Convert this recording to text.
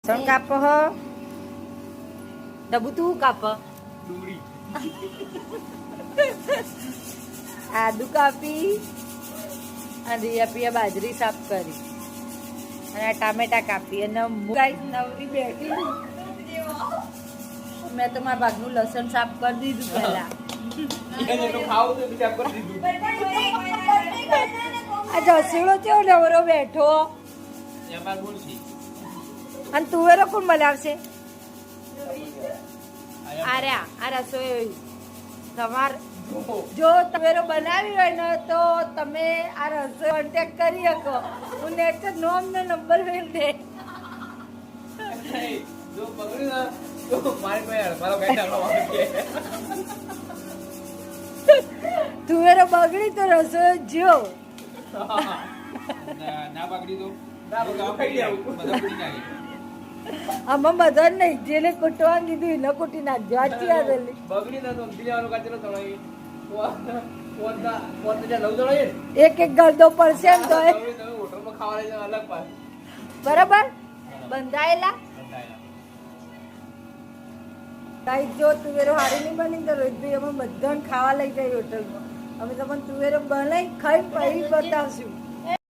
લસણ કાપ હ ડબુ તું કાપ ડુંગળી આદુ કાપી અને રિયા પિયા બાજરી સાફ કરી અને ટામેટા કાપી અને ગાઈસ નવરી બેઠી મેં તો મારા ભાગનું લસણ સાફ કરી દીધું પહેલા ખાવું તો બીજા કરી દીધું આ જસીડો કેવો નવરો બેઠો એમાં ગુણ છે અને તુવેરો કોણ બનાવશે આ રસોઈ તમાર જો તુવેરો બનાવી હોય ને તો તમે આ રસોઈ કોન્ટેક્ટ કરી શકો હું નેટ નોમ ને નંબર મેળ દે જો પકડી ના તો મારી પાસે મારો ગાઈડ આવવાનો કે તુવેરો બગડી તો રસોઈ જો ના પકડી તો બધા પડી નાખી આમાં બધા નહીં જેને કૂટવાનું કીધું એને કૂટી નાખજો આચી આવેલી બગડી ના તો બીજાનો કાચરો તળાઈ પોતા પોતા લવ તળાઈ એક એક ગળદો પડશે એમ તો તમે હોટલમાં ખાવા લઈ જાવ અલગ પાસ બરાબર બંધાયેલા તાઈ જો તુવેરો હારી નહીં બની તો રોહિતભાઈ અમે બધાને ખાવા લઈ જાય હોટલમાં અમે તમને તુવેરો બનાવી ખાઈ પછી બતાવશું